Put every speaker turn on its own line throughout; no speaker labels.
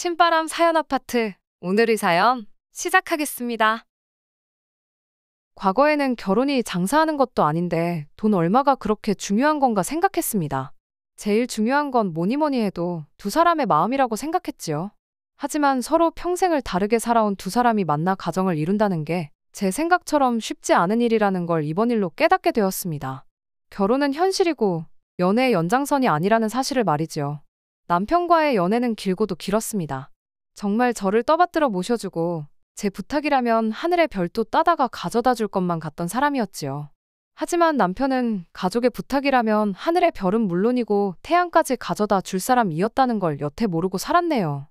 신바람 사연 아파트. 오늘의 사연 시작하겠습니다. 과거에는 결혼이 장사하는 것도 아닌데 돈 얼마가 그렇게 중요한 건가 생각했습니다. 제일 중요한 건 뭐니 뭐니 해도 두 사람의 마음이라고 생각했지요. 하지만 서로 평생을 다르게 살아온 두 사람이 만나 가정을 이룬다는 게 제 생각처럼 쉽지 않은 일이라는 걸 이번 일로 깨닫게 되었습니다. 결혼은 현실이고 연애의 연장선이 아니라는 사실을 말이지요. 남편과의 연애는 길고도 길었습니다. 정말 저를 떠받들어 모셔주고 제 부탁이라면 하늘의 별도 따다가 가져다 줄 것만 같던 사람이었지요. 하지만 남편은 가족의 부탁이라면 하늘의 별은 물론이고 태양까지 가져다 줄 사람이었다는 걸 여태 모르고 살았네요.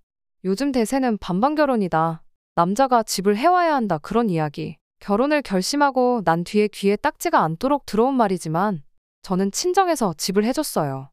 요즘 대세는 반반결혼이다. 남자가 집을 해와야 한다, 그런 이야기. 결혼을 결심하고 난 뒤에 귀에 딱지가 않도록 들어온 말이지만 저는 친정에서 집을 해줬어요.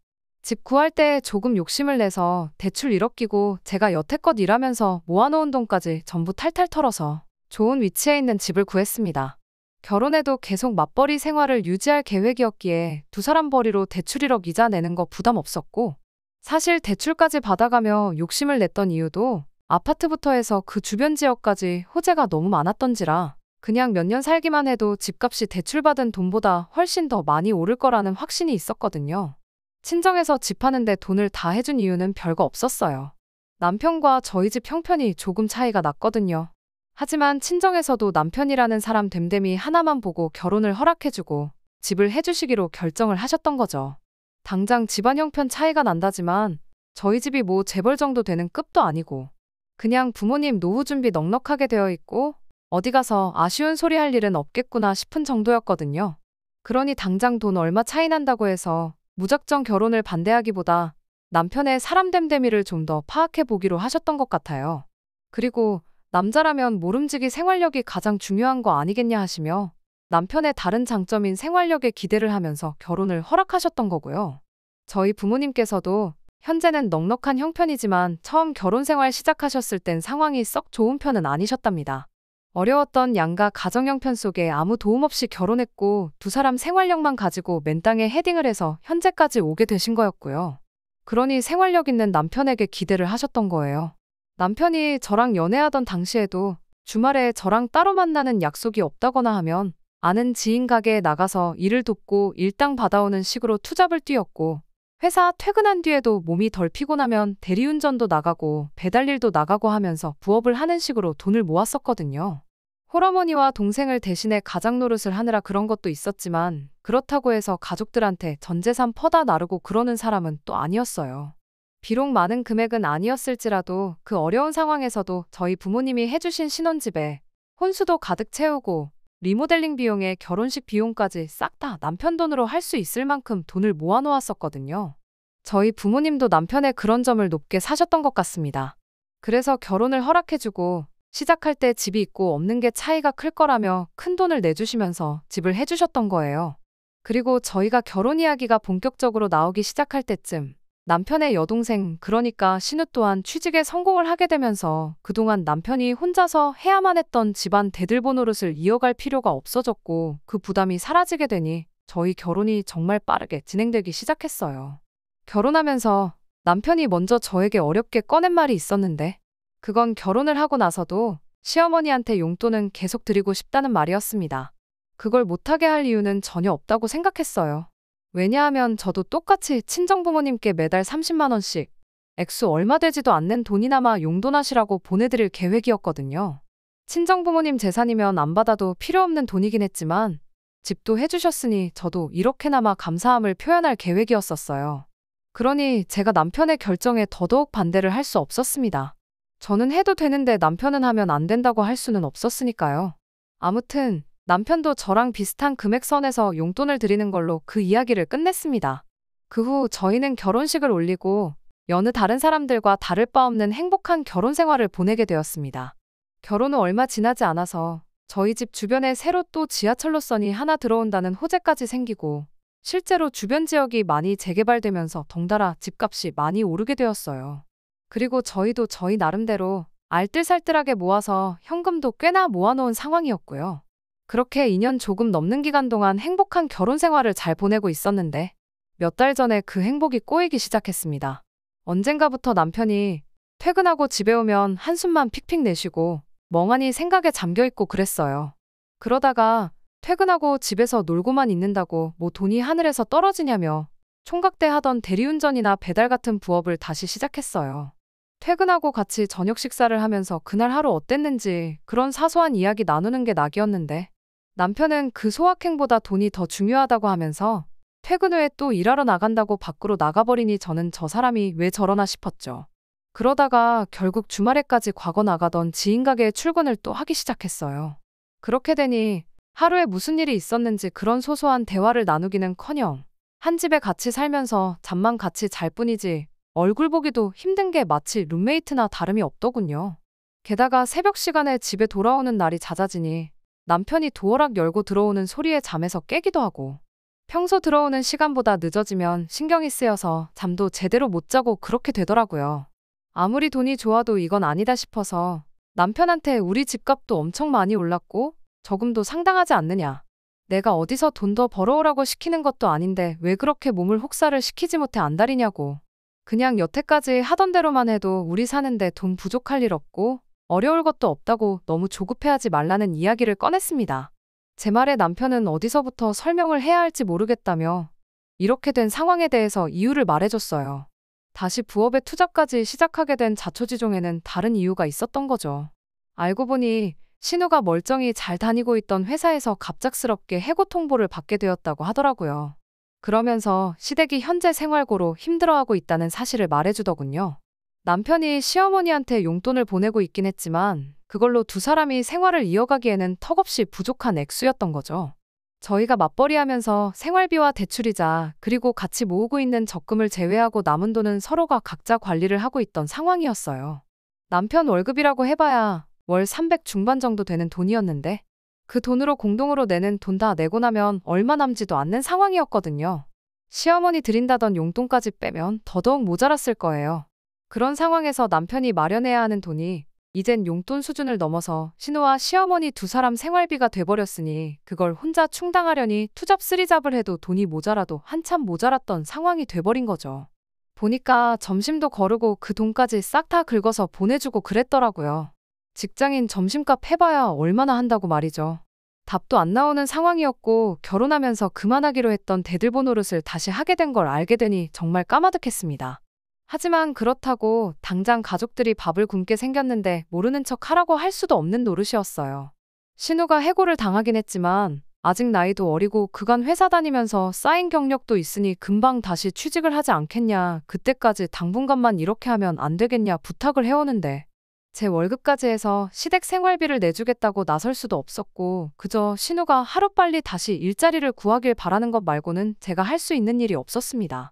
집 구할 때 조금 욕심을 내서 대출 1억 끼고 제가 여태껏 일하면서 모아놓은 돈까지 전부 탈탈 털어서 좋은 위치에 있는 집을 구했습니다. 결혼해도 계속 맞벌이 생활을 유지할 계획이었기에 두 사람 벌이로 대출 1억 이자 내는 거 부담 없었고, 사실 대출까지 받아가며 욕심을 냈던 이유도 아파트부터 해서 그 주변 지역까지 호재가 너무 많았던지라 그냥 몇 년 살기만 해도 집값이 대출받은 돈보다 훨씬 더 많이 오를 거라는 확신이 있었거든요. 친정에서 집 하는데 돈을 다 해준 이유는 별거 없었어요. 남편과 저희 집 형편이 조금 차이가 났거든요. 하지만 친정에서도 남편이라는 사람 됨됨이 하나만 보고 결혼을 허락해주고 집을 해주시기로 결정을 하셨던 거죠. 당장 집안 형편 차이가 난다지만 저희 집이 뭐 재벌 정도 되는 급도 아니고 그냥 부모님 노후 준비 넉넉하게 되어 있고 어디 가서 아쉬운 소리 할 일은 없겠구나 싶은 정도였거든요. 그러니 당장 돈 얼마 차이 난다고 해서 무작정 결혼을 반대하기보다 남편의 사람 됨됨이를 좀 더 파악해 보기로 하셨던 것 같아요. 그리고 남자라면 모름지기 생활력이 가장 중요한 거 아니겠냐 하시며 남편의 다른 장점인 생활력에 기대를 하면서 결혼을 허락하셨던 거고요. 저희 부모님께서도 현재는 넉넉한 형편이지만 처음 결혼 생활 시작하셨을 땐 상황이 썩 좋은 편은 아니셨답니다. 어려웠던 양가 가정 형편 속에 아무 도움 없이 결혼했고 두 사람 생활력만 가지고 맨땅에 헤딩을 해서 현재까지 오게 되신 거였고요. 그러니 생활력 있는 남편에게 기대를 하셨던 거예요. 남편이 저랑 연애하던 당시에도 주말에 저랑 따로 만나는 약속이 없다거나 하면 아는 지인 가게에 나가서 일을 돕고 일당 받아오는 식으로 투잡을 뛰었고, 회사 퇴근한 뒤에도 몸이 덜 피곤하면 대리운전도 나가고 배달일도 나가고 하면서 부업을 하는 식으로 돈을 모았었거든요. 홀어머니와 동생을 대신해 가장 노릇을 하느라 그런 것도 있었지만 그렇다고 해서 가족들한테 전 재산 퍼다 나르고 그러는 사람은 또 아니었어요. 비록 많은 금액은 아니었을지라도 그 어려운 상황에서도 저희 부모님이 해주신 신혼집에 혼수도 가득 채우고 리모델링 비용에 결혼식 비용까지 싹 다 남편 돈으로 할 수 있을 만큼 돈을 모아놓았었거든요. 저희 부모님도 남편의 그런 점을 높게 사셨던 것 같습니다. 그래서 결혼을 허락해주고 시작할 때 집이 있고 없는 게 차이가 클 거라며 큰 돈을 내주시면서 집을 해주셨던 거예요. 그리고 저희가 결혼 이야기가 본격적으로 나오기 시작할 때쯤 남편의 여동생, 그러니까 신우 또한 취직에 성공을 하게 되면서 그동안 남편이 혼자서 해야만 했던 집안 대들보 노릇을 이어갈 필요가 없어졌고 그 부담이 사라지게 되니 저희 결혼이 정말 빠르게 진행되기 시작했어요. 결혼하면서 남편이 먼저 저에게 어렵게 꺼낸 말이 있었는데 그건 결혼을 하고 나서도 시어머니한테 용돈은 계속 드리고 싶다는 말이었습니다. 그걸 못하게 할 이유는 전혀 없다고 생각했어요. 왜냐하면 저도 똑같이 친정부모님께 매달 30만 원씩 액수 얼마 되지도 않는 돈이나마 용돈하시라고 보내드릴 계획이었거든요. 친정부모님 재산이면 안 받아도 필요 없는 돈이긴 했지만 집도 해주셨으니 저도 이렇게나마 감사함을 표현할 계획이었었어요. 그러니 제가 남편의 결정에 더더욱 반대를 할 수 없었습니다. 저는 해도 되는데 남편은 하면 안 된다고 할 수는 없었으니까요. 아무튼 남편도 저랑 비슷한 금액선에서 용돈을 드리는 걸로 그 이야기를 끝냈습니다. 그 후 저희는 결혼식을 올리고 여느 다른 사람들과 다를 바 없는 행복한 결혼 생활을 보내게 되었습니다. 결혼 후 얼마 지나지 않아서 저희 집 주변에 새로 또 지하철 노선이 하나 들어온다는 호재까지 생기고 실제로 주변 지역이 많이 재개발되면서 덩달아 집값이 많이 오르게 되었어요. 그리고 저희도 저희 나름대로 알뜰살뜰하게 모아서 현금도 꽤나 모아놓은 상황이었고요. 그렇게 2년 조금 넘는 기간 동안 행복한 결혼 생활을 잘 보내고 있었는데 몇 달 전에 그 행복이 꼬이기 시작했습니다. 언젠가부터 남편이 퇴근하고 집에 오면 한숨만 픽픽 내쉬고 멍하니 생각에 잠겨있고 그랬어요. 그러다가 퇴근하고 집에서 놀고만 있는다고 뭐 돈이 하늘에서 떨어지냐며 총각때 하던 대리운전이나 배달 같은 부업을 다시 시작했어요. 퇴근하고 같이 저녁 식사를 하면서 그날 하루 어땠는지 그런 사소한 이야기 나누는 게 낙이었는데 남편은 그 소확행보다 돈이 더 중요하다고 하면서 퇴근 후에 또 일하러 나간다고 밖으로 나가버리니 저는 저 사람이 왜 저러나 싶었죠. 그러다가 결국 주말에까지 과거 나가던 지인 가게에 출근을 또 하기 시작했어요. 그렇게 되니 하루에 무슨 일이 있었는지 그런 소소한 대화를 나누기는커녕 한 집에 같이 살면서 잠만 같이 잘 뿐이지 얼굴 보기도 힘든 게 마치 룸메이트나 다름이 없더군요. 게다가 새벽 시간에 집에 돌아오는 날이 잦아지니 남편이 도어락 열고 들어오는 소리에 잠에서 깨기도 하고 평소 들어오는 시간보다 늦어지면 신경이 쓰여서 잠도 제대로 못 자고 그렇게 되더라고요. 아무리 돈이 좋아도 이건 아니다 싶어서 남편한테 우리 집값도 엄청 많이 올랐고 저금도 상당하지 않느냐. 내가 어디서 돈 더 벌어오라고 시키는 것도 아닌데 왜 그렇게 몸을 혹사를 시키지 못해 안달이냐고. 그냥 여태까지 하던 대로만 해도 우리 사는데 돈 부족할 일 없고 어려울 것도 없다고 너무 조급해하지 말라는 이야기를 꺼냈습니다. 제 말에 남편은 어디서부터 설명을 해야 할지 모르겠다며 이렇게 된 상황에 대해서 이유를 말해줬어요. 다시 부업에 투잡까지 시작하게 된 자초지종에는 다른 이유가 있었던 거죠. 알고 보니 신우가 멀쩡히 잘 다니고 있던 회사에서 갑작스럽게 해고 통보를 받게 되었다고 하더라고요. 그러면서 시댁이 현재 생활고로 힘들어하고 있다는 사실을 말해주더군요. 남편이 시어머니한테 용돈을 보내고 있긴 했지만 그걸로 두 사람이 생활을 이어가기에는 턱없이 부족한 액수였던 거죠. 저희가 맞벌이하면서 생활비와 대출이자 그리고 같이 모으고 있는 적금을 제외하고 남은 돈은 서로가 각자 관리를 하고 있던 상황이었어요. 남편 월급이라고 해봐야 월 300 중반 정도 되는 돈이었는데 그 돈으로 공동으로 내는 돈 다 내고 나면 얼마 남지도 않는 상황이었거든요. 시어머니 드린다던 용돈까지 빼면 더더욱 모자랐을 거예요. 그런 상황에서 남편이 마련해야 하는 돈이 이젠 용돈 수준을 넘어서 신우와 시어머니 두 사람 생활비가 돼버렸으니 그걸 혼자 충당하려니 투잡 쓰리잡을 해도 돈이 모자라도 한참 모자랐던 상황이 돼버린 거죠. 보니까 점심도 거르고 그 돈까지 싹 다 긁어서 보내주고 그랬더라고요. 직장인 점심값 해봐야 얼마나 한다고 말이죠. 답도 안 나오는 상황이었고 결혼하면서 그만하기로 했던 대들보 노릇을 다시 하게 된 걸 알게 되니 정말 까마득했습니다. 하지만 그렇다고 당장 가족들이 밥을 굶게 생겼는데 모르는 척 하라고 할 수도 없는 노릇이었어요. 신우가 해고를 당하긴 했지만 아직 나이도 어리고 그간 회사 다니면서 쌓인 경력도 있으니 금방 다시 취직을 하지 않겠냐. 그때까지 당분간만 이렇게 하면 안 되겠냐 부탁을 해오는데 제 월급까지 해서 시댁 생활비를 내주겠다고 나설 수도 없었고 그저 신우가 하루빨리 다시 일자리를 구하길 바라는 것 말고는 제가 할 수 있는 일이 없었습니다.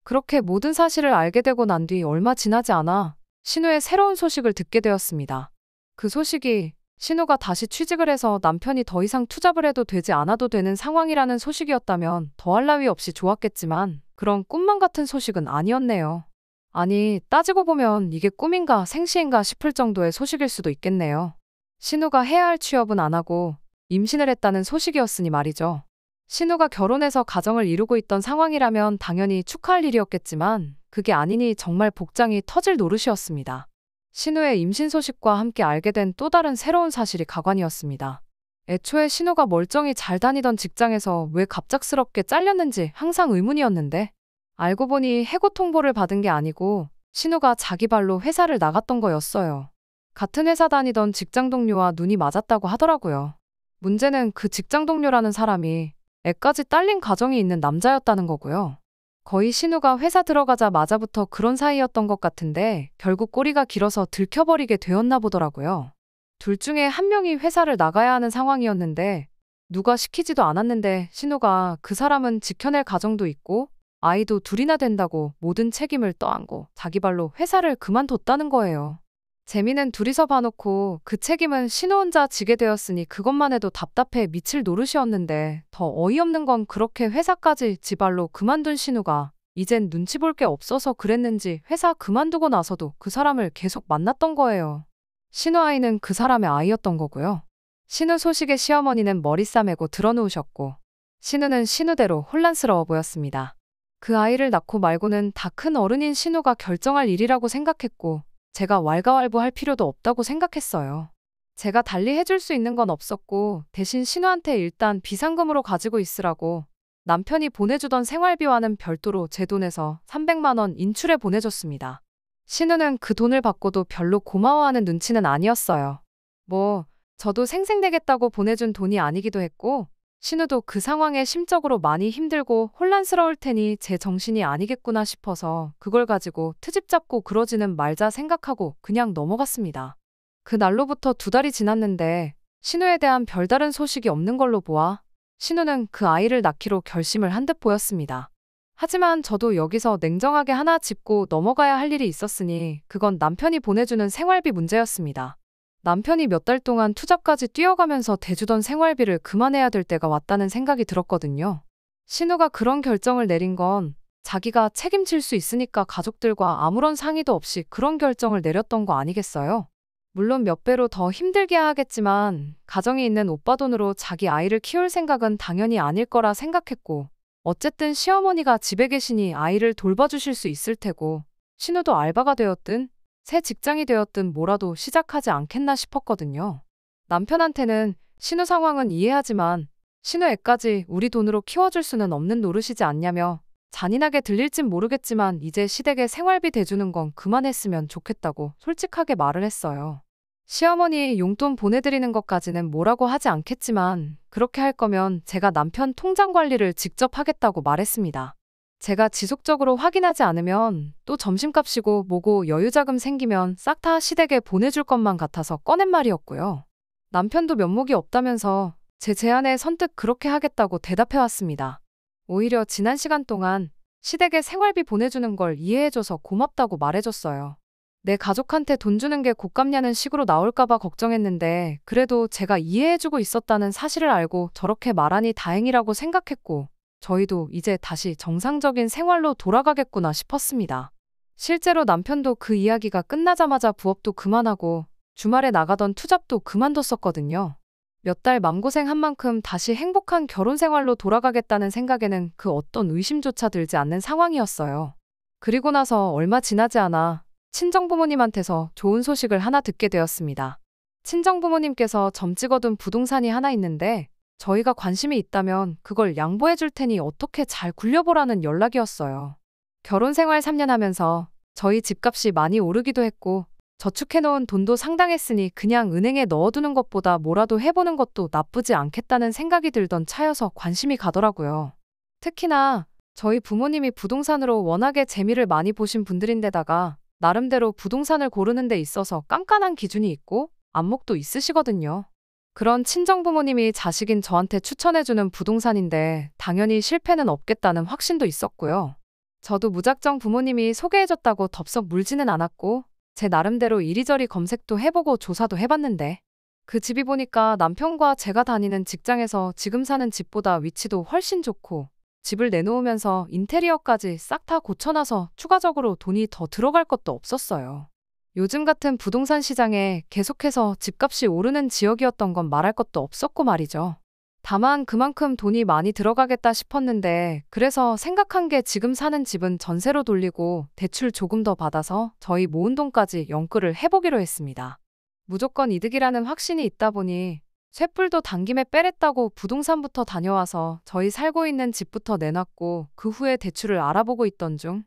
그렇게 모든 사실을 알게 되고 난 뒤 얼마 지나지 않아 신우의 새로운 소식을 듣게 되었습니다. 그 소식이 신우가 다시 취직을 해서 남편이 더 이상 투잡을 해도 되지 않아도 되는 상황이라는 소식이었다면 더할 나위 없이 좋았겠지만 그런 꿈만 같은 소식은 아니었네요. 아니, 따지고 보면 이게 꿈인가 생시인가 싶을 정도의 소식일 수도 있겠네요. 신우가 해야 할 취업은 안 하고 임신을 했다는 소식이었으니 말이죠. 신우가 결혼해서 가정을 이루고 있던 상황이라면 당연히 축하할 일이었겠지만 그게 아니니 정말 복장이 터질 노릇이었습니다. 신우의 임신 소식과 함께 알게 된 또 다른 새로운 사실이 가관이었습니다. 애초에 신우가 멀쩡히 잘 다니던 직장에서 왜 갑작스럽게 잘렸는지 항상 의문이었는데 알고 보니 해고 통보를 받은 게 아니고 신우가 자기 발로 회사를 나갔던 거였어요. 같은 회사 다니던 직장 동료와 눈이 맞았다고 하더라고요. 문제는 그 직장 동료라는 사람이 애까지 딸린 가정이 있는 남자였다는 거고요. 거의 신우가 회사 들어가자마자부터 그런 사이였던 것 같은데 결국 꼬리가 길어서 들켜버리게 되었나 보더라고요. 둘 중에 한 명이 회사를 나가야 하는 상황이었는데 누가 시키지도 않았는데 신우가 그 사람은 지켜낼 가정도 있고 아이도 둘이나 된다고 모든 책임을 떠안고 자기 발로 회사를 그만뒀다는 거예요. 재미는 둘이서 봐놓고 그 책임은 신우 혼자 지게 되었으니 그것만 해도 답답해 미칠 노릇이었는데 더 어이없는 건 그렇게 회사까지 지 발로 그만둔 신우가 이젠 눈치 볼 게 없어서 그랬는지 회사 그만두고 나서도 그 사람을 계속 만났던 거예요. 신우 아이는 그 사람의 아이였던 거고요. 신우 소식에 시어머니는 머리 싸매고 드러누우셨고 신우는 신우대로 혼란스러워 보였습니다. 그 아이를 낳고 말고는 다 큰 어른인 신우가 결정할 일이라고 생각했고 제가 왈가왈부할 필요도 없다고 생각했어요. 제가 달리 해줄 수 있는 건 없었고 대신 신우한테 일단 비상금으로 가지고 있으라고 남편이 보내주던 생활비와는 별도로 제 돈에서 300만 원 인출해 보내줬습니다. 신우는 그 돈을 받고도 별로 고마워하는 눈치는 아니었어요. 뭐 저도 생색내겠다고 보내준 돈이 아니기도 했고 신우도 그 상황에 심적으로 많이 힘들고 혼란스러울 테니 제 정신이 아니겠구나 싶어서 그걸 가지고 트집 잡고 그러지는 말자 생각하고 그냥 넘어갔습니다. 그 날로부터 2달이 지났는데 신우에 대한 별다른 소식이 없는 걸로 보아 신우는 그 아이를 낳기로 결심을 한 듯 보였습니다. 하지만 저도 여기서 냉정하게 하나 짚고 넘어가야 할 일이 있었으니 그건 남편이 보내주는 생활비 문제였습니다. 남편이 몇 달 동안 투잡까지 뛰어가면서 대주던 생활비를 그만해야 될 때가 왔다는 생각이 들었거든요. 신우가 그런 결정을 내린 건 자기가 책임질 수 있으니까 가족들과 아무런 상의도 없이 그런 결정을 내렸던 거 아니겠어요? 물론 몇 배로 더 힘들게 하겠지만 가정이 있는 오빠 돈으로 자기 아이를 키울 생각은 당연히 아닐 거라 생각했고 어쨌든 시어머니가 집에 계시니 아이를 돌봐주실 수 있을 테고 신우도 알바가 되었든 새 직장이 되었든 뭐라도 시작하지 않겠나 싶었거든요. 남편한테는 신우 상황은 이해하지만 신우 애까지 우리 돈으로 키워줄 수는 없는 노릇이지 않냐며 잔인하게 들릴진 모르겠지만 이제 시댁에 생활비 대주는 건 그만했으면 좋겠다고 솔직하게 말을 했어요. 시어머니 용돈 보내드리는 것까지는 뭐라고 하지 않겠지만 그렇게 할 거면 제가 남편 통장 관리를 직접 하겠다고 말했습니다. 제가 지속적으로 확인하지 않으면 또 점심값이고 뭐고 여유자금 생기면 싹 다 시댁에 보내줄 것만 같아서 꺼낸 말이었고요. 남편도 면목이 없다면서 제 제안에 선뜻 그렇게 하겠다고 대답해왔습니다. 오히려 지난 시간 동안 시댁에 생활비 보내주는 걸 이해해줘서 고맙다고 말해줬어요. 내 가족한테 돈 주는 게 곶감냐는 식으로 나올까봐 걱정했는데 그래도 제가 이해해주고 있었다는 사실을 알고 저렇게 말하니 다행이라고 생각했고 저희도 이제 다시 정상적인 생활로 돌아가겠구나 싶었습니다. 실제로 남편도 그 이야기가 끝나자마자 부업도 그만하고 주말에 나가던 투잡도 그만뒀었거든요. 몇 달 맘고생한 만큼 다시 행복한 결혼 생활로 돌아가겠다는 생각에는 그 어떤 의심조차 들지 않는 상황이었어요. 그리고 나서 얼마 지나지 않아 친정부모님한테서 좋은 소식을 하나 듣게 되었습니다. 친정부모님께서 점 찍어둔 부동산이 하나 있는데 저희가 관심이 있다면 그걸 양보해 줄 테니 어떻게 잘 굴려보라는 연락이었어요. 결혼 생활 3년 하면서 저희 집값이 많이 오르기도 했고 저축해놓은 돈도 상당했으니 그냥 은행에 넣어두는 것보다 뭐라도 해보는 것도 나쁘지 않겠다는 생각이 들던 차여서 관심이 가더라고요. 특히나 저희 부모님이 부동산으로 워낙에 재미를 많이 보신 분들인데다가 나름대로 부동산을 고르는 데 있어서 깐깐한 기준이 있고 안목도 있으시거든요. 그런 친정부모님이 자식인 저한테 추천해주는 부동산인데 당연히 실패는 없겠다는 확신도 있었고요. 저도 무작정 부모님이 소개해줬다고 덥석 물지는 않았고 제 나름대로 이리저리 검색도 해보고 조사도 해봤는데 그 집이 보니까 남편과 제가 다니는 직장에서 지금 사는 집보다 위치도 훨씬 좋고 집을 내놓으면서 인테리어까지 싹 다 고쳐놔서 추가적으로 돈이 더 들어갈 것도 없었어요. 요즘 같은 부동산 시장에 계속해서 집값이 오르는 지역이었던 건 말할 것도 없었고 말이죠. 다만 그만큼 돈이 많이 들어가겠다 싶었는데 그래서 생각한 게 지금 사는 집은 전세로 돌리고 대출 조금 더 받아서 저희 모은 돈까지 연끌을 해보기로 했습니다. 무조건 이득이라는 확신이 있다 보니 쇳불도 당김에 빼랬다고 부동산부터 다녀와서 저희 살고 있는 집부터 내놨고 그 후에 대출을 알아보고 있던 중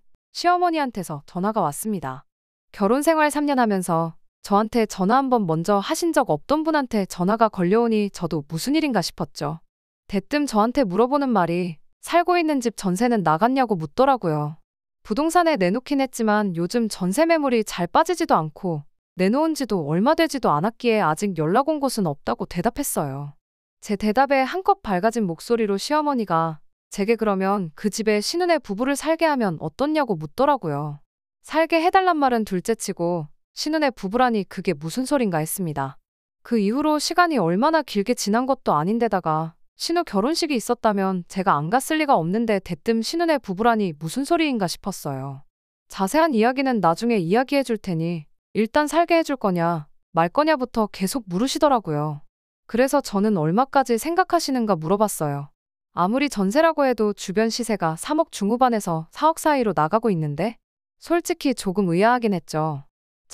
시어머니한테서 전화가 왔습니다. 결혼 생활 3년 하면서 저한테 전화 한번 먼저 하신 적 없던 분한테 전화가 걸려오니 저도 무슨 일인가 싶었죠. 대뜸 저한테 물어보는 말이 살고 있는 집 전세는 나갔냐고 묻더라고요. 부동산에 내놓긴 했지만 요즘 전세 매물이 잘 빠지지도 않고 내놓은 지도 얼마 되지도 않았기에 아직 연락 온 곳은 없다고 대답했어요. 제 대답에 한껏 밝아진 목소리로 시어머니가 제게 그러면 그 집에 신혼의 부부를 살게 하면 어떻냐고 묻더라고요. 살게 해달란 말은 둘째치고 신혼의 부부라니 그게 무슨 소린가 했습니다. 그 이후로 시간이 얼마나 길게 지난 것도 아닌데다가 신우 결혼식이 있었다면 제가 안 갔을 리가 없는데 대뜸 신혼의 부부라니 무슨 소리인가 싶었어요. 자세한 이야기는 나중에 이야기해 줄 테니 일단 살게 해줄 거냐 말 거냐부터 계속 물으시더라고요. 그래서 저는 얼마까지 생각하시는가 물어봤어요. 아무리 전세라고 해도 주변 시세가 3억 중후반에서 4억 사이로 나가고 있는데 솔직히 조금 의아하긴 했죠.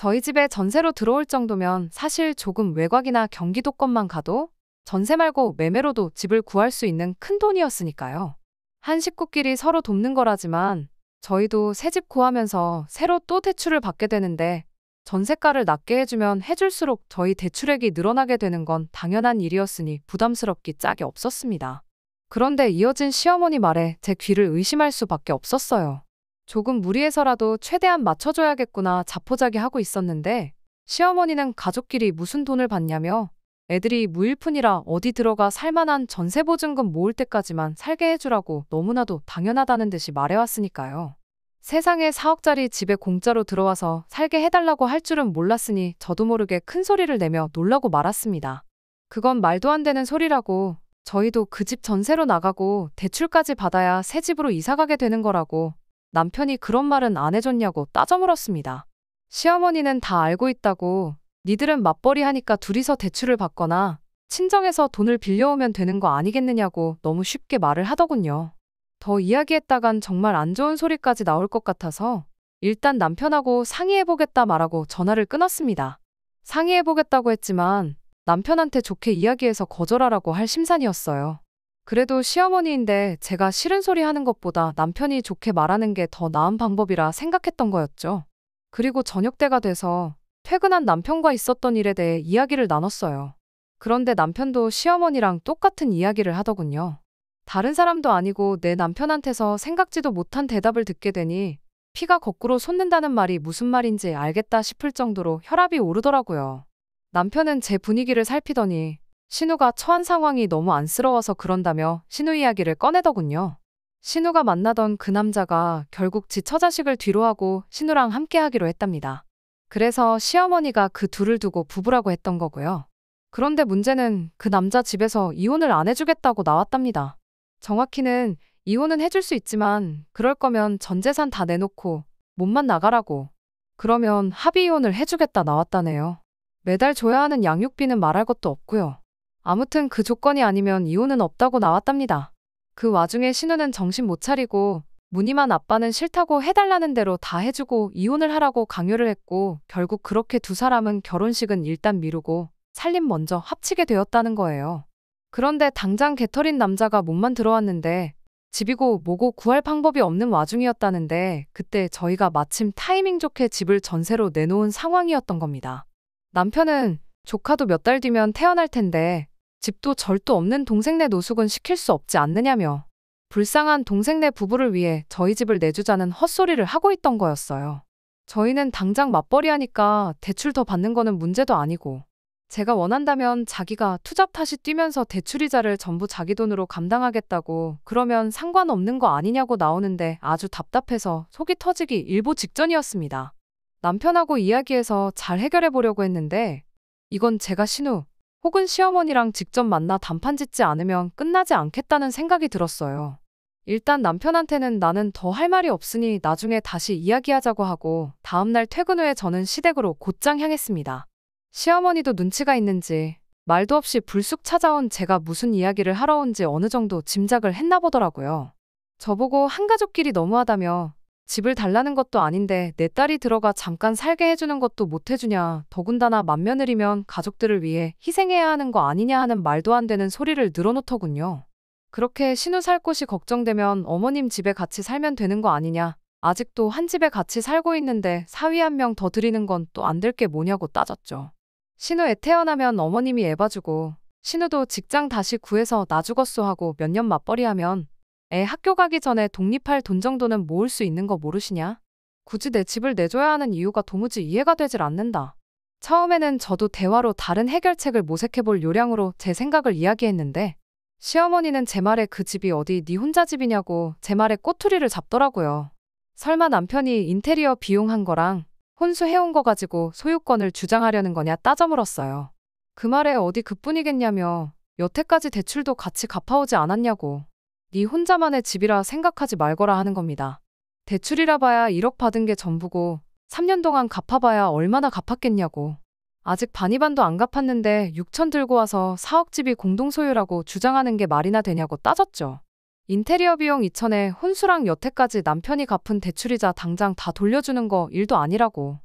저희 집에 전세로 들어올 정도면 사실 조금 외곽이나 경기도권만 가도 전세 말고 매매로도 집을 구할 수 있는 큰 돈이었으니까요. 한 식구끼리 서로 돕는 거라지만 저희도 새 집 구하면서 새로 또 대출을 받게 되는데 전세가를 낮게 해주면 해줄수록 저희 대출액이 늘어나게 되는 건 당연한 일이었으니 부담스럽기 짝이 없었습니다. 그런데 이어진 시어머니 말에 제 귀를 의심할 수밖에 없었어요. 조금 무리해서라도 최대한 맞춰줘야겠구나 자포자기하고 있었는데 시어머니는 가족끼리 무슨 돈을 받냐며 애들이 무일푼이라 어디 들어가 살만한 전세보증금 모을 때까지만 살게 해주라고 너무나도 당연하다는 듯이 말해왔으니까요. 세상에 4억짜리 집에 공짜로 들어와서 살게 해달라고 할 줄은 몰랐으니 저도 모르게 큰 소리를 내며 놀라고 말았습니다. 그건 말도 안 되는 소리라고, 저희도 그 집 전세로 나가고 대출까지 받아야 새 집으로 이사가게 되는 거라고 남편이 그런 말은 안 해줬냐고 따져 물었습니다. 시어머니는 다 알고 있다고, 니들은 맞벌이 하니까 둘이서 대출을 받거나 친정에서 돈을 빌려오면 되는 거 아니겠느냐고 너무 쉽게 말을 하더군요. 더 이야기했다간 정말 안 좋은 소리까지 나올 것 같아서 일단 남편하고 상의해보겠다 말하고 전화를 끊었습니다. 상의해보겠다고 했지만 남편한테 좋게 이야기해서 거절하라고 할 심산이었어요. 그래도 시어머니인데 제가 싫은 소리 하는 것보다 남편이 좋게 말하는 게 더 나은 방법이라 생각했던 거였죠. 그리고 저녁 때가 돼서 퇴근한 남편과 있었던 일에 대해 이야기를 나눴어요. 그런데 남편도 시어머니랑 똑같은 이야기를 하더군요. 다른 사람도 아니고 내 남편한테서 생각지도 못한 대답을 듣게 되니 피가 거꾸로 솟는다는 말이 무슨 말인지 알겠다 싶을 정도로 혈압이 오르더라고요. 남편은 제 분위기를 살피더니 신우가 처한 상황이 너무 안쓰러워서 그런다며 신우 이야기를 꺼내더군요. 신우가 만나던 그 남자가 결국 지 처자식을 뒤로하고 신우랑 함께 하기로 했답니다. 그래서 시어머니가 그 둘을 두고 부부라고 했던 거고요. 그런데 문제는 그 남자 집에서 이혼을 안 해주겠다고 나왔답니다. 정확히는 이혼은 해줄 수 있지만 그럴 거면 전 재산 다 내놓고 몸만 나가라고. 그러면 합의 이혼을 해주겠다 나왔다네요. 매달 줘야 하는 양육비는 말할 것도 없고요. 아무튼 그 조건이 아니면 이혼은 없다고 나왔답니다. 그 와중에 신우는 정신 못 차리고 무늬만 아빠는 싫다고 해달라는 대로 다 해주고 이혼을 하라고 강요를 했고 결국 그렇게 두 사람은 결혼식은 일단 미루고 살림 먼저 합치게 되었다는 거예요. 그런데 당장 개털인 남자가 몸만 들어왔는데 집이고 뭐고 구할 방법이 없는 와중이었다는데 그때 저희가 마침 타이밍 좋게 집을 전세로 내놓은 상황이었던 겁니다. 남편은 조카도 몇 달 뒤면 태어날 텐데 집도 절도 없는 동생네 노숙은 시킬 수 없지 않느냐며 불쌍한 동생네 부부를 위해 저희 집을 내주자는 헛소리를 하고 있던 거였어요. 저희는 당장 맞벌이 하니까 대출 더 받는 거는 문제도 아니고 제가 원한다면 자기가 투잡 탓이 뛰면서 대출이자를 전부 자기 돈으로 감당하겠다고 그러면 상관없는 거 아니냐고 나오는데 아주 답답해서 속이 터지기 일보 직전이었습니다. 남편하고 이야기해서 잘 해결해 보려고 했는데 이건 제가 신우 혹은 시어머니랑 직접 만나 단판 짓지 않으면 끝나지 않겠다는 생각이 들었어요. 일단 남편한테는 나는 더 할 말이 없으니 나중에 다시 이야기하자고 하고 다음날 퇴근 후에 저는 시댁으로 곧장 향했습니다. 시어머니도 눈치가 있는지 말도 없이 불쑥 찾아온 제가 무슨 이야기를 하러 온지 어느 정도 짐작을 했나 보더라고요. 저보고 한가족끼리 너무하다며 집을 달라는 것도 아닌데 내 딸이 들어가 잠깐 살게 해주는 것도 못 해주냐, 더군다나 맏며느리면 가족들을 위해 희생해야 하는 거 아니냐 하는 말도 안 되는 소리를 늘어놓더군요. 그렇게 신우 살 곳이 걱정되면 어머님 집에 같이 살면 되는 거 아니냐, 아직도 한 집에 같이 살고 있는데 사위 한 명 더 드리는 건 또 안 될 게 뭐냐고 따졌죠. 신우 애 태어나면 어머님이 애 봐주고 신우도 직장 다시 구해서 나 죽었소 하고 몇 년 맞벌이 하면 애 학교 가기 전에 독립할 돈 정도는 모을 수 있는 거 모르시냐? 굳이 내 집을 내줘야 하는 이유가 도무지 이해가 되질 않는다. 처음에는 저도 대화로 다른 해결책을 모색해볼 요량으로 제 생각을 이야기했는데 시어머니는 제 말에 그 집이 어디 네 혼자 집이냐고 제 말에 꼬투리를 잡더라고요. 설마 남편이 인테리어 비용한 거랑 혼수해온 거 가지고 소유권을 주장하려는 거냐 따져 물었어요. 그 말에 어디 그뿐이겠냐며 여태까지 대출도 같이 갚아오지 않았냐고. 네 혼자만의 집이라 생각하지 말거라 하는 겁니다. 대출이라 봐야 1억 받은 게 전부고 3년 동안 갚아봐야 얼마나 갚았겠냐고. 아직 반이반도 안 갚았는데 6천 들고 와서 4억 집이 공동소유라고 주장하는 게 말이나 되냐고 따졌죠. 인테리어 비용 2천에 혼수랑 여태까지 남편이 갚은 대출이자 당장 다 돌려주는 거 일도 아니라고.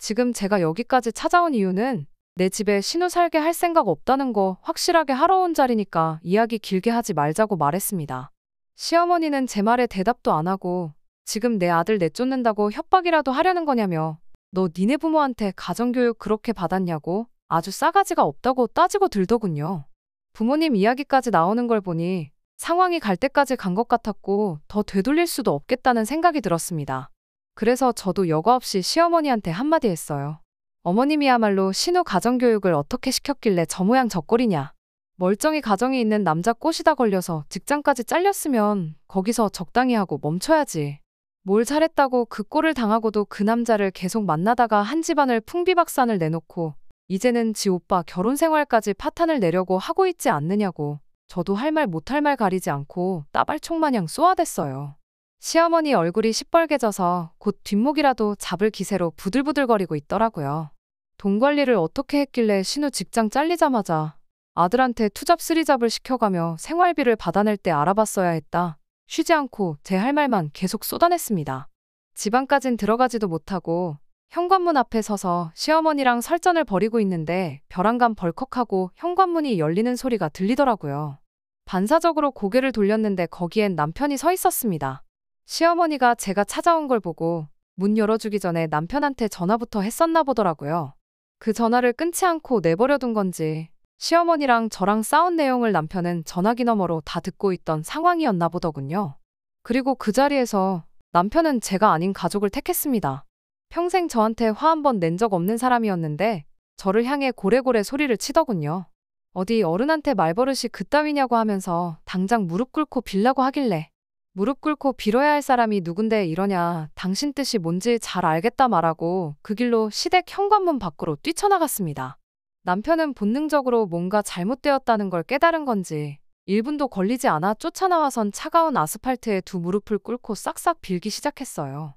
지금 제가 여기까지 찾아온 이유는 내 집에 신우 살게 할 생각 없다는 거 확실하게 하러 온 자리니까 이야기 길게 하지 말자고 말했습니다. 시어머니는 제 말에 대답도 안 하고 지금 내 아들 내쫓는다고 협박이라도 하려는 거냐며 너 니네 부모한테 가정교육 그렇게 받았냐고 아주 싸가지가 없다고 따지고 들더군요. 부모님 이야기까지 나오는 걸 보니 상황이 갈 때까지 간 것 같았고 더 되돌릴 수도 없겠다는 생각이 들었습니다. 그래서 저도 여과 없이 시어머니한테 한마디 했어요. 어머님이야말로 신우 가정교육을 어떻게 시켰길래 저 모양 저 꼴이냐. 멀쩡히 가정이 있는 남자 꼬시다 걸려서 직장까지 잘렸으면 거기서 적당히 하고 멈춰야지. 뭘 잘했다고 그 꼴을 당하고도 그 남자를 계속 만나다가 한 집안을 풍비박산을 내놓고 이제는 지 오빠 결혼 생활까지 파탄을 내려고 하고 있지 않느냐고. 저도 할 말 못할 말 가리지 않고 따발총 마냥 쏘아댔어요. 시어머니 얼굴이 시뻘개져서 곧 뒷목이라도 잡을 기세로 부들부들거리고 있더라고요. 돈 관리를 어떻게 했길래 신우 직장 잘리자마자 아들한테 투잡 쓰리잡을 시켜가며 생활비를 받아낼 때 알아봤어야 했다. 쉬지 않고 제 할 말만 계속 쏟아냈습니다. 집안까진 들어가지도 못하고 현관문 앞에 서서 시어머니랑 설전을 벌이고 있는데 벼랑간 벌컥하고 현관문이 열리는 소리가 들리더라고요. 반사적으로 고개를 돌렸는데 거기엔 남편이 서 있었습니다. 시어머니가 제가 찾아온 걸 보고 문 열어주기 전에 남편한테 전화부터 했었나 보더라고요. 그 전화를 끊지 않고 내버려둔 건지 시어머니랑 저랑 싸운 내용을 남편은 전화기 너머로 다 듣고 있던 상황이었나 보더군요. 그리고 그 자리에서 남편은 제가 아닌 가족을 택했습니다. 평생 저한테 화 한 번 낸 적 없는 사람이었는데 저를 향해 고래고래 소리를 치더군요. 어디 어른한테 말버릇이 그따위냐고 하면서 당장 무릎 꿇고 빌라고 하길래 무릎 꿇고 빌어야 할 사람이 누군데 이러냐. 당신 뜻이 뭔지 잘 알겠다 말하고 그 길로 시댁 현관문 밖으로 뛰쳐나갔습니다. 남편은 본능적으로 뭔가 잘못되었다는 걸 깨달은 건지 1분도 걸리지 않아 쫓아나와선 차가운 아스팔트에 두 무릎을 꿇고 싹싹 빌기 시작했어요.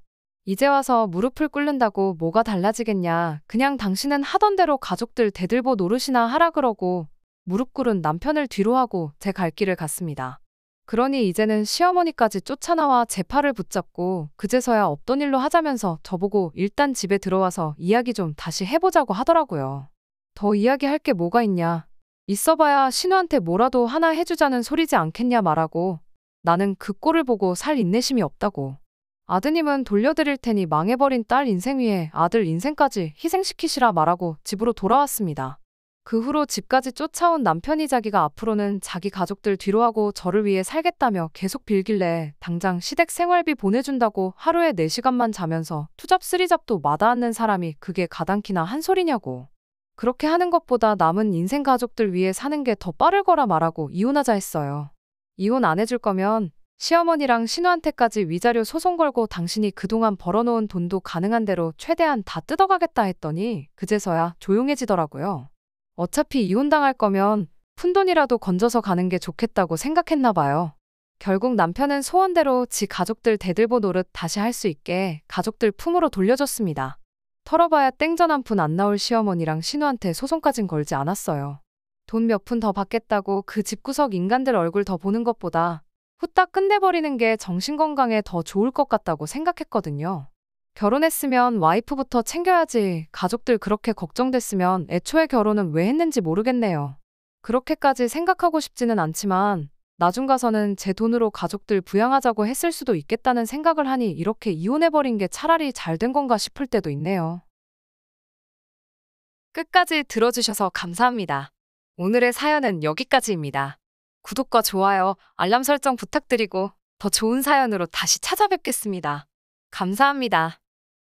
이제 와서 무릎을 꿇는다고 뭐가 달라지겠냐. 그냥 당신은 하던 대로 가족들 대들보 노릇이나 하라 그러고 무릎 꿇은 남편을 뒤로 하고 제 갈 길을 갔습니다. 그러니 이제는 시어머니까지 쫓아나와 제 팔을 붙잡고 그제서야 없던 일로 하자면서 저보고 일단 집에 들어와서 이야기 좀 다시 해보자고 하더라고요. 더 이야기할 게 뭐가 있냐. 있어봐야 신우한테 뭐라도 하나 해주자는 소리지 않겠냐 말하고 나는 그 꼴을 보고 살 인내심이 없다고. 아드님은 돌려드릴 테니 망해버린 딸 인생 위에 아들 인생까지 희생시키시라 말하고 집으로 돌아왔습니다. 그 후로 집까지 쫓아온 남편이 자기가 앞으로는 자기 가족들 뒤로하고 저를 위해 살겠다며 계속 빌길래 당장 시댁 생활비 보내준다고 하루에 4시간만 자면서 투잡 쓰리잡도 마다않는 사람이 그게 가당키나 한 소리냐고. 그렇게 하는 것보다 남은 인생 가족들 위해 사는 게 더 빠를 거라 말하고 이혼하자 했어요. 이혼 안 해줄 거면 시어머니랑 신우한테까지 위자료 소송 걸고 당신이 그동안 벌어놓은 돈도 가능한 대로 최대한 다 뜯어가겠다 했더니 그제서야 조용해지더라고요. 어차피 이혼당할 거면 푼돈이라도 건져서 가는 게 좋겠다고 생각했나 봐요. 결국 남편은 소원대로 지 가족들 대들보 노릇 다시 할 수 있게 가족들 품으로 돌려줬습니다. 털어봐야 땡전 한 푼 안 나올 시어머니랑 신우한테 소송까진 걸지 않았어요. 돈 몇 푼 더 받겠다고 그 집구석 인간들 얼굴 더 보는 것보다 후딱 끝내버리는 게 정신건강에 더 좋을 것 같다고 생각했거든요. 결혼했으면 와이프부터 챙겨야지. 가족들 그렇게 걱정됐으면 애초에 결혼은 왜 했는지 모르겠네요. 그렇게까지 생각하고 싶지는 않지만 나중 가서는 제 돈으로 가족들 부양하자고 했을 수도 있겠다는 생각을 하니 이렇게 이혼해버린 게 차라리 잘 된 건가 싶을 때도 있네요. 끝까지 들어주셔서 감사합니다. 오늘의 사연은 여기까지입니다. 구독과 좋아요, 알람 설정 부탁드리고 더 좋은 사연으로 다시 찾아뵙겠습니다. 감사합니다.